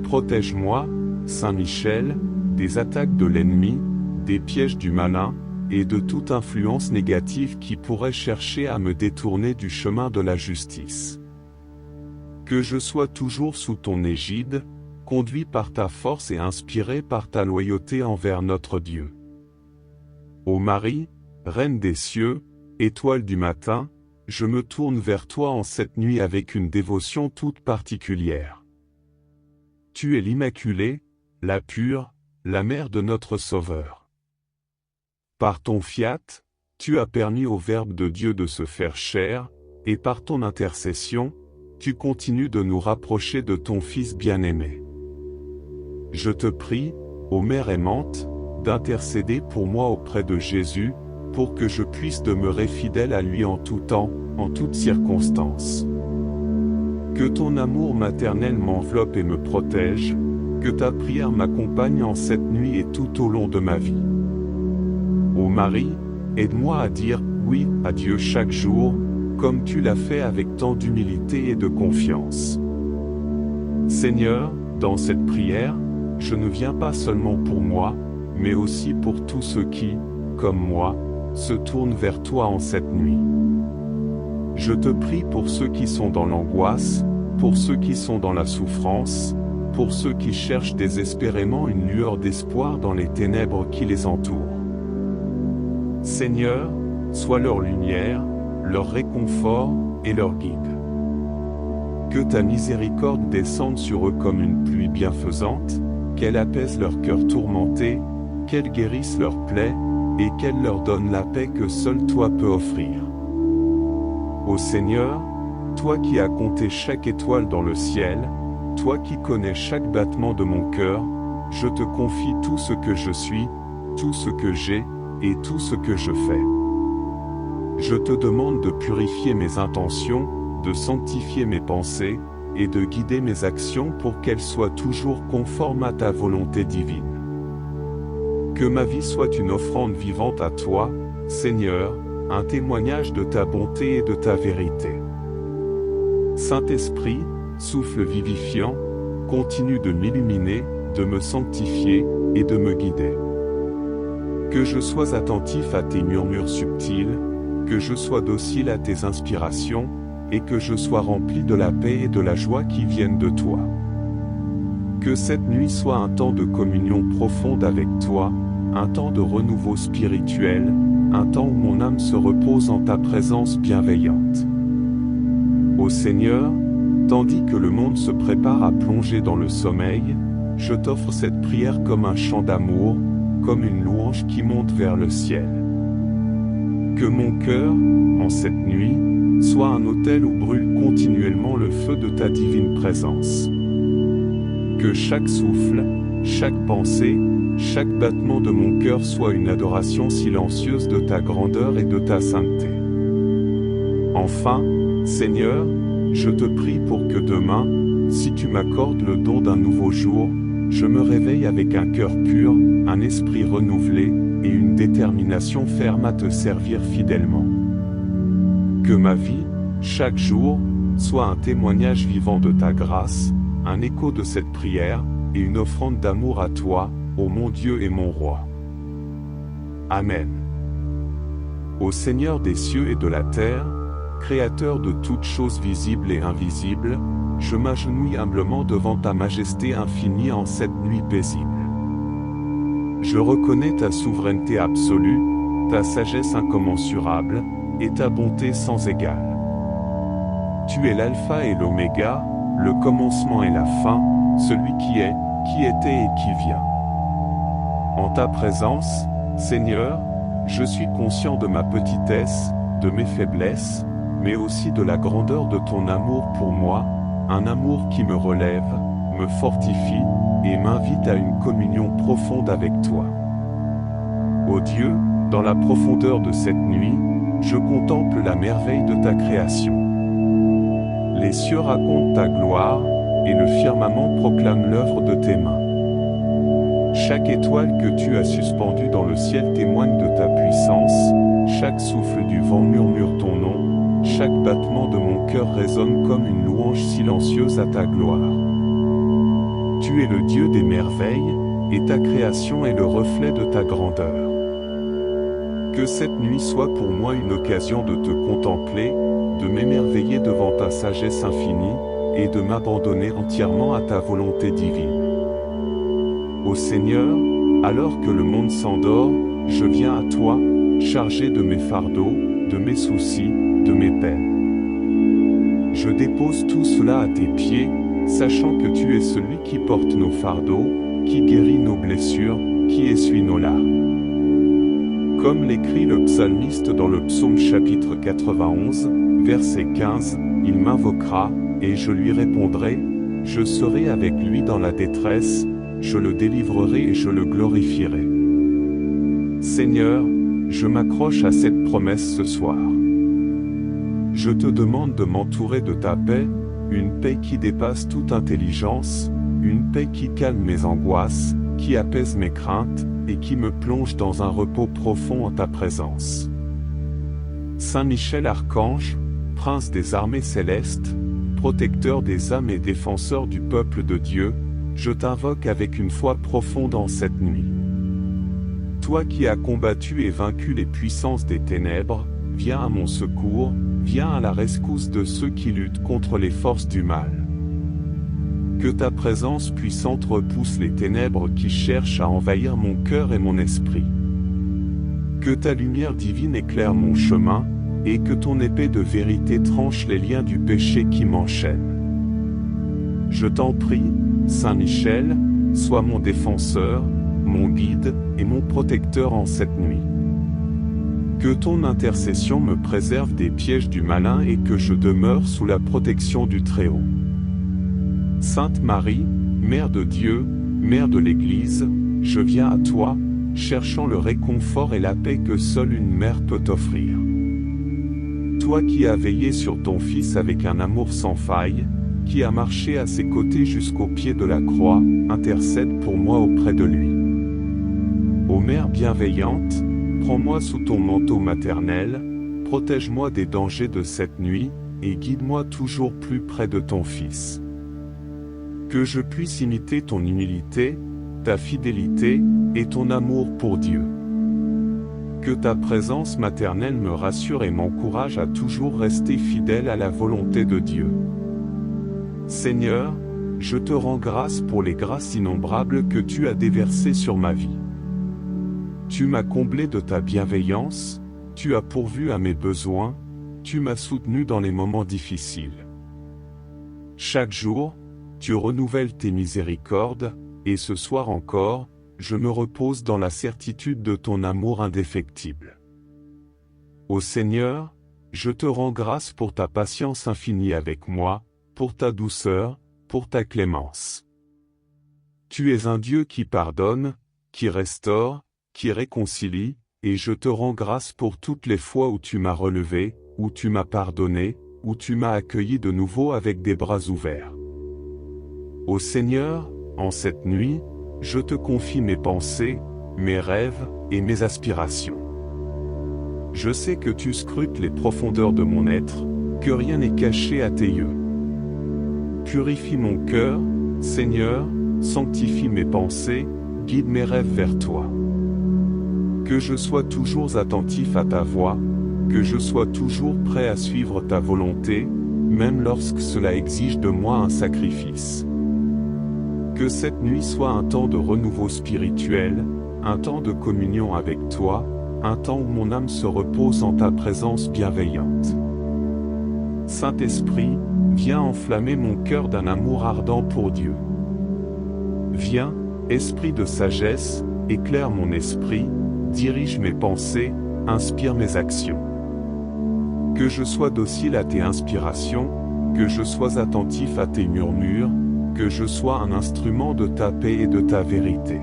Protège-moi, Saint Michel, des attaques de l'ennemi, des pièges du malin, et de toute influence négative qui pourrait chercher à me détourner du chemin de la justice. Que je sois toujours sous ton égide, conduit par ta force et inspiré par ta loyauté envers notre Dieu. Ô Marie, Reine des cieux, étoile du matin, je me tourne vers toi en cette nuit avec une dévotion toute particulière. Tu es l'Immaculée, la pure, la mère de notre Sauveur. Par ton fiat, tu as permis au Verbe de Dieu de se faire chair, et par ton intercession, tu continues de nous rapprocher de ton Fils bien-aimé. Je te prie, ô Mère aimante, d'intercéder pour moi auprès de Jésus, pour que je puisse demeurer fidèle à lui en tout temps, en toutes circonstances. Que ton amour maternel m'enveloppe et me protège, que ta prière m'accompagne en cette nuit et tout au long de ma vie. Ô Marie, aide-moi à dire oui à Dieu chaque jour, comme tu l'as fait avec tant d'humilité et de confiance. Seigneur, dans cette prière, je ne viens pas seulement pour moi, mais aussi pour tous ceux qui, comme moi, se tournent vers toi en cette nuit. Je te prie pour ceux qui sont dans l'angoisse, pour ceux qui sont dans la souffrance, pour ceux qui cherchent désespérément une lueur d'espoir dans les ténèbres qui les entourent. Seigneur, sois leur lumière, leur réconfort et leur guide. Que ta miséricorde descende sur eux comme une pluie bienfaisante, qu'elle apaise leur cœur tourmenté, qu'elle guérisse leurs plaies, et qu'elle leur donne la paix que seul toi peux offrir. Ô Seigneur, toi qui as compté chaque étoile dans le ciel, toi qui connais chaque battement de mon cœur, je te confie tout ce que je suis, tout ce que j'ai, et tout ce que je fais. Je te demande de purifier mes intentions, de sanctifier mes pensées, et de guider mes actions pour qu'elles soient toujours conformes à ta volonté divine. Que ma vie soit une offrande vivante à toi, Seigneur, un témoignage de ta bonté et de ta vérité. Saint-Esprit, souffle vivifiant, continue de m'illuminer, de me sanctifier et de me guider. Que je sois attentif à tes murmures subtils, que je sois docile à tes inspirations, et que je sois rempli de la paix et de la joie qui viennent de toi. Que cette nuit soit un temps de communion profonde avec toi, un temps de renouveau spirituel, un temps où mon âme se repose en ta présence bienveillante. Ô Seigneur, tandis que le monde se prépare à plonger dans le sommeil, je t'offre cette prière comme un chant d'amour, comme une louange qui monte vers le ciel. Que mon cœur, en cette nuit, soit un autel où brûle continuellement le feu de ta divine présence. Que chaque souffle, chaque pensée, chaque battement de mon cœur soit une adoration silencieuse de ta grandeur et de ta sainteté. Enfin, Seigneur, je te prie pour que demain, si tu m'accordes le don d'un nouveau jour, je me réveille avec un cœur pur, un esprit renouvelé, et une détermination ferme à te servir fidèlement. Que ma vie, chaque jour, soit un témoignage vivant de ta grâce, un écho de cette prière, et une offrande d'amour à toi, ô mon Dieu et mon Roi. Amen. Ô Seigneur des cieux et de la terre, Créateur de toutes choses visibles et invisibles, je m'agenouille humblement devant ta majesté infinie en cette nuit paisible. Je reconnais ta souveraineté absolue, ta sagesse incommensurable, et ta bonté sans égale. Tu es l'alpha et l'oméga, le commencement et la fin, celui qui est, qui était et qui vient. En ta présence, Seigneur, je suis conscient de ma petitesse, de mes faiblesses, mais aussi de la grandeur de ton amour pour moi, un amour qui me relève, me fortifie, et m'invite à une communion profonde avec toi. Ô Dieu, dans la profondeur de cette nuit, je contemple la merveille de ta création. Les cieux racontent ta gloire, et le firmament proclame l'œuvre de tes mains. Chaque étoile que tu as suspendue dans le ciel témoigne de ta puissance, chaque souffle du vent murmure ton nom, chaque battement de mon cœur résonne comme une louange silencieuse à ta gloire. Tu es le Dieu des merveilles, et ta création est le reflet de ta grandeur. Que cette nuit soit pour moi une occasion de te contempler, de m'émerveiller devant ta sagesse infinie, et de m'abandonner entièrement à ta volonté divine. Ô Seigneur, alors que le monde s'endort, je viens à toi, chargé de mes fardeaux, de mes soucis, de mes peines. Je dépose tout cela à tes pieds, sachant que tu es celui qui porte nos fardeaux, qui guérit nos blessures, qui essuie nos larmes. Comme l'écrit le psalmiste dans le psaume chapitre 91, verset 15, il m'invoquera, et je lui répondrai, je serai avec lui dans la détresse, je le délivrerai et je le glorifierai. Seigneur, je m'accroche à cette promesse ce soir. Je te demande de m'entourer de ta paix, une paix qui dépasse toute intelligence, une paix qui calme mes angoisses, qui apaise mes craintes, et qui me plonge dans un repos profond en ta présence. Saint Michel Archange, prince des armées célestes, protecteur des âmes et défenseur du peuple de Dieu, je t'invoque avec une foi profonde en cette nuit. Toi qui as combattu et vaincu les puissances des ténèbres, viens à mon secours, viens à la rescousse de ceux qui luttent contre les forces du mal. Que ta présence puissante repousse les ténèbres qui cherchent à envahir mon cœur et mon esprit. Que ta lumière divine éclaire mon chemin, et que ton épée de vérité tranche les liens du péché qui m'enchaînent. Je t'en prie, Saint Michel, sois mon défenseur, mon guide, et mon protecteur en cette nuit. Que ton intercession me préserve des pièges du malin et que je demeure sous la protection du Très-Haut. Sainte Marie, Mère de Dieu, Mère de l'Église, je viens à toi, cherchant le réconfort et la paix que seule une mère peut offrir. Toi qui as veillé sur ton Fils avec un amour sans faille, qui a marché à ses côtés jusqu'au pied de la croix, intercède pour moi auprès de lui. Ô Mère bienveillante, prends-moi sous ton manteau maternel, protège-moi des dangers de cette nuit, et guide-moi toujours plus près de ton Fils. Que je puisse imiter ton humilité, ta fidélité, et ton amour pour Dieu. Que ta présence maternelle me rassure et m'encourage à toujours rester fidèle à la volonté de Dieu. Seigneur, je te rends grâce pour les grâces innombrables que tu as déversées sur ma vie. Tu m'as comblé de ta bienveillance, tu as pourvu à mes besoins, tu m'as soutenu dans les moments difficiles. Chaque jour, tu renouvelles tes miséricordes, et ce soir encore, je me repose dans la certitude de ton amour indéfectible. Ô Seigneur, je te rends grâce pour ta patience infinie avec moi, pour ta douceur, pour ta clémence. Tu es un Dieu qui pardonne, qui restaure, qui réconcilie, et je te rends grâce pour toutes les fois où tu m'as relevé, où tu m'as pardonné, où tu m'as accueilli de nouveau avec des bras ouverts. Ô Seigneur, en cette nuit, je te confie mes pensées, mes rêves et mes aspirations. Je sais que tu scrutes les profondeurs de mon être, que rien n'est caché à tes yeux. Purifie mon cœur, Seigneur, sanctifie mes pensées, guide mes rêves vers toi. Que je sois toujours attentif à ta voix, que je sois toujours prêt à suivre ta volonté, même lorsque cela exige de moi un sacrifice. Que cette nuit soit un temps de renouveau spirituel, un temps de communion avec toi, un temps où mon âme se repose en ta présence bienveillante. Saint-Esprit, viens enflammer mon cœur d'un amour ardent pour Dieu. Viens, Esprit de sagesse, éclaire mon esprit, dirige mes pensées, inspire mes actions. Que je sois docile à tes inspirations, que je sois attentif à tes murmures, que je sois un instrument de ta paix et de ta vérité.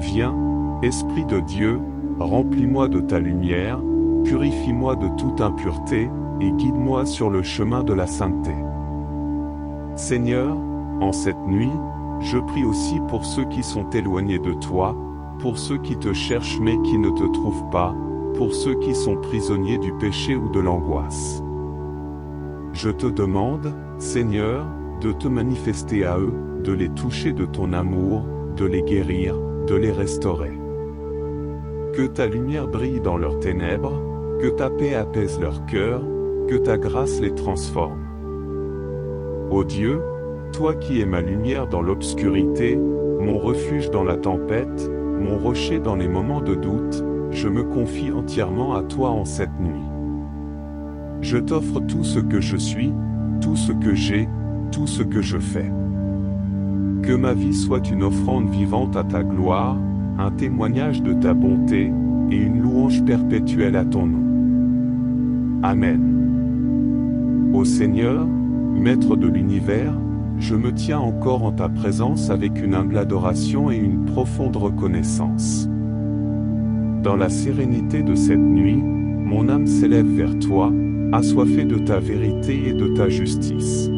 Viens, Esprit de Dieu, remplis-moi de ta lumière, purifie-moi de toute impureté, et guide-moi sur le chemin de la sainteté. Seigneur, en cette nuit, je prie aussi pour ceux qui sont éloignés de toi, pour ceux qui te cherchent mais qui ne te trouvent pas, pour ceux qui sont prisonniers du péché ou de l'angoisse. Je te demande, Seigneur, de te manifester à eux, de les toucher de ton amour, de les guérir, de les restaurer. Que ta lumière brille dans leurs ténèbres, que ta paix apaise leur cœur, que ta grâce les transforme. Ô Dieu, toi qui es ma lumière dans l'obscurité, mon refuge dans la tempête, mon rocher dans les moments de doute, je me confie entièrement à toi en cette nuit. Je t'offre tout ce que je suis, tout ce que j'ai, tout ce que je fais. Que ma vie soit une offrande vivante à ta gloire, un témoignage de ta bonté, et une louange perpétuelle à ton nom. Amen. Ô Seigneur, Maître de l'univers, je me tiens encore en ta présence avec une humble adoration et une profonde reconnaissance. Dans la sérénité de cette nuit, mon âme s'élève vers toi, assoiffée de ta vérité et de ta justice.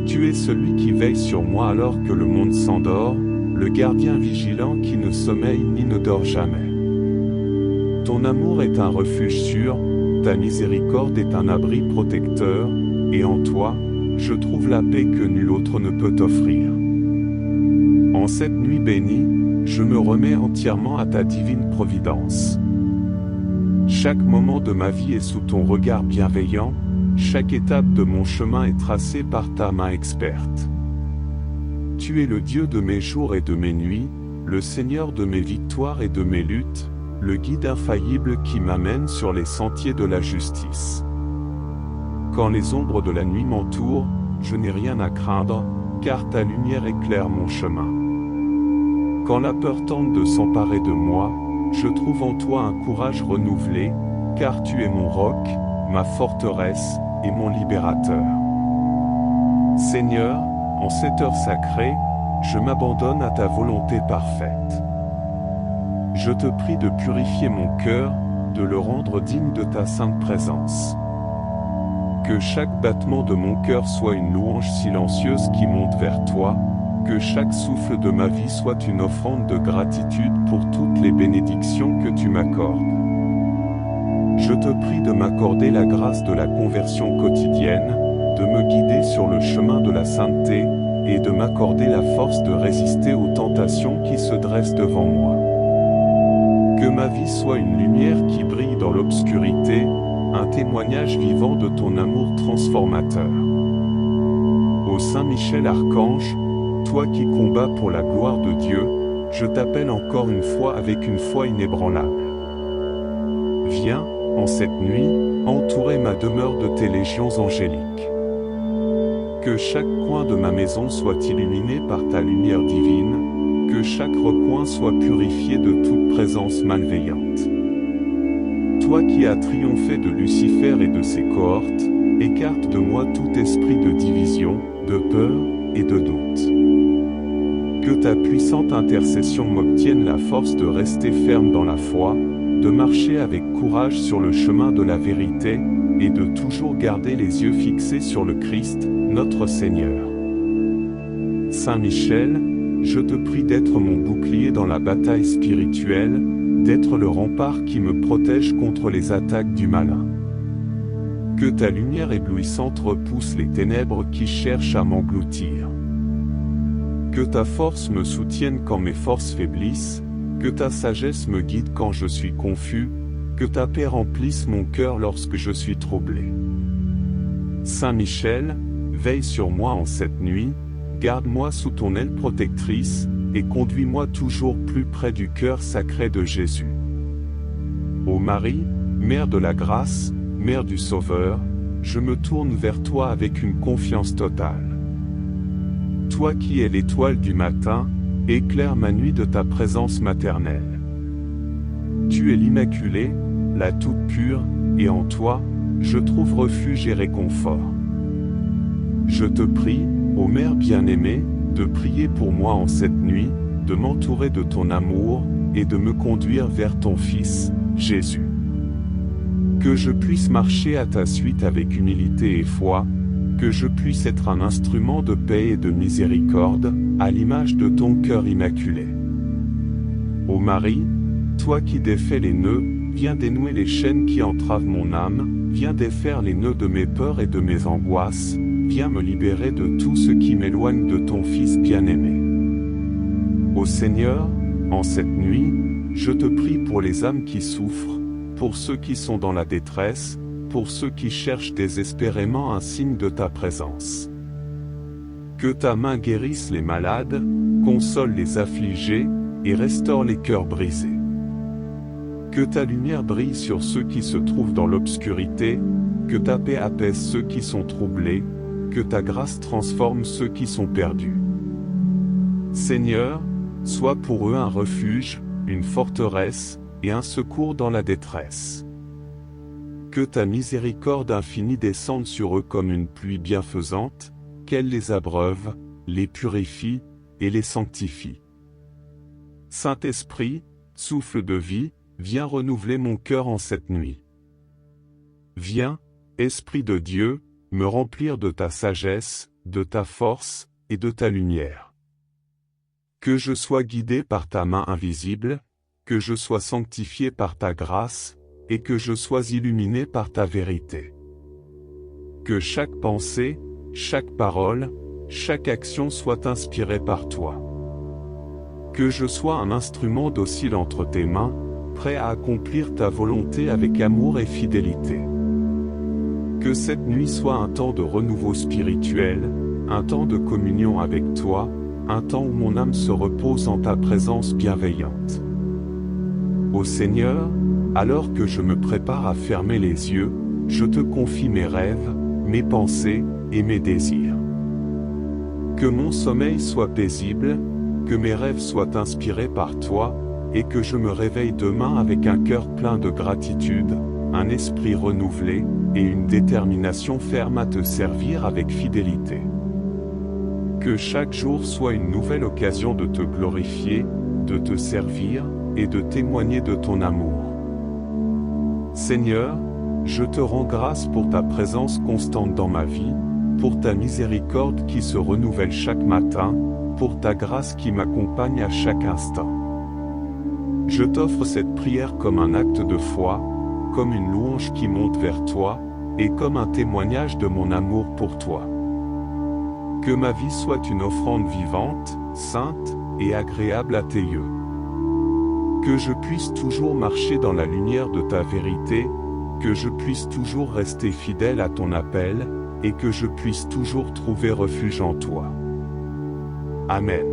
Tu es celui qui veille sur moi alors que le monde s'endort, le gardien vigilant qui ne sommeille ni ne dort jamais. Ton amour est un refuge sûr, ta miséricorde est un abri protecteur, et en toi, je trouve la paix que nul autre ne peut offrir. En cette nuit bénie, je me remets entièrement à ta divine providence. Chaque moment de ma vie est sous ton regard bienveillant, chaque étape de mon chemin est tracée par ta main experte. Tu es le Dieu de mes jours et de mes nuits, le Seigneur de mes victoires et de mes luttes, le guide infaillible qui m'amène sur les sentiers de la justice. Quand les ombres de la nuit m'entourent, je n'ai rien à craindre, car ta lumière éclaire mon chemin. Quand la peur tente de s'emparer de moi, je trouve en toi un courage renouvelé, car tu es mon roc, ma forteresse, et mon libérateur. Seigneur, en cette heure sacrée, je m'abandonne à ta volonté parfaite. Je te prie de purifier mon cœur, de le rendre digne de ta sainte présence. Que chaque battement de mon cœur soit une louange silencieuse qui monte vers toi, que chaque souffle de ma vie soit une offrande de gratitude pour toutes les bénédictions que tu m'accordes. Je te prie de m'accorder la grâce de la conversion quotidienne, de me guider sur le chemin de la sainteté, et de m'accorder la force de résister aux tentations qui se dressent devant moi. Que ma vie soit une lumière qui brille dans l'obscurité, un témoignage vivant de ton amour transformateur. Ô Saint Michel Archange, toi qui combats pour la gloire de Dieu, je t'appelle encore une fois avec une foi inébranlable. Viens, en cette nuit, entourer ma demeure de tes légions angéliques. Que chaque coin de ma maison soit illuminé par ta lumière divine, que chaque recoin soit purifié de toute présence malveillante. Toi qui as triomphé de Lucifer et de ses cohortes, écarte de moi tout esprit de division, de peur et de doute. Que ta puissante intercession m'obtienne la force de rester ferme dans la foi, de marcher avec courage sur le chemin de la vérité, et de toujours garder les yeux fixés sur le Christ, notre Seigneur. Saint Michel, je te prie d'être mon bouclier dans la bataille spirituelle, d'être le rempart qui me protège contre les attaques du malin. Que ta lumière éblouissante repousse les ténèbres qui cherchent à m'engloutir. Que ta force me soutienne quand mes forces faiblissent, que ta sagesse me guide quand je suis confus, que ta paix remplisse mon cœur lorsque je suis troublé. Saint Michel, veille sur moi en cette nuit, garde-moi sous ton aile protectrice, et conduis-moi toujours plus près du cœur sacré de Jésus. Ô Marie, Mère de la grâce, Mère du Sauveur, je me tourne vers toi avec une confiance totale. Toi qui es l'étoile du matin, éclaire ma nuit de ta présence maternelle. Tu es l'Immaculée, la toute pure, et en toi, je trouve refuge et réconfort. Je te prie, ô Mère bien-aimée, de prier pour moi en cette nuit, de m'entourer de ton amour, et de me conduire vers ton Fils, Jésus. Que je puisse marcher à ta suite avec humilité et foi, que je puisse être un instrument de paix et de miséricorde, à l'image de ton cœur immaculé. Ô Marie, toi qui défais les nœuds, viens dénouer les chaînes qui entravent mon âme, viens défaire les nœuds de mes peurs et de mes angoisses, viens me libérer de tout ce qui m'éloigne de ton Fils bien-aimé. Ô Seigneur, en cette nuit, je te prie pour les âmes qui souffrent, pour ceux qui sont dans la détresse, pour ceux qui cherchent désespérément un signe de ta présence. Que ta main guérisse les malades, console les affligés, et restaure les cœurs brisés. Que ta lumière brille sur ceux qui se trouvent dans l'obscurité, que ta paix apaise ceux qui sont troublés, que ta grâce transforme ceux qui sont perdus. Seigneur, sois pour eux un refuge, une forteresse, et un secours dans la détresse. Que ta miséricorde infinie descende sur eux comme une pluie bienfaisante, qu'elle les abreuve, les purifie, et les sanctifie. Saint-Esprit, souffle de vie, viens renouveler mon cœur en cette nuit. Viens, Esprit de Dieu, me remplir de ta sagesse, de ta force, et de ta lumière. Que je sois guidé par ta main invisible, que je sois sanctifié par ta grâce, et que je sois illuminé par ta vérité. Que chaque pensée, chaque parole, chaque action soit inspirée par toi. Que je sois un instrument docile entre tes mains, prêt à accomplir ta volonté avec amour et fidélité. Que cette nuit soit un temps de renouveau spirituel, un temps de communion avec toi, un temps où mon âme se repose en ta présence bienveillante. Ô Seigneur, alors que je me prépare à fermer les yeux, je te confie mes rêves, mes pensées et mes désirs. Que mon sommeil soit paisible, que mes rêves soient inspirés par toi, et que je me réveille demain avec un cœur plein de gratitude, un esprit renouvelé, et une détermination ferme à te servir avec fidélité. Que chaque jour soit une nouvelle occasion de te glorifier, de te servir, et de témoigner de ton amour. Seigneur, Je te rends grâce pour ta présence constante dans ma vie, pour ta miséricorde qui se renouvelle chaque matin, pour ta grâce qui m'accompagne à chaque instant. Je t'offre cette prière comme un acte de foi, comme une louange qui monte vers toi, et comme un témoignage de mon amour pour toi. Que ma vie soit une offrande vivante, sainte et agréable à tes yeux. Que je puisse toujours marcher dans la lumière de ta vérité, que je puisse toujours rester fidèle à ton appel, et que je puisse toujours trouver refuge en toi. Amen.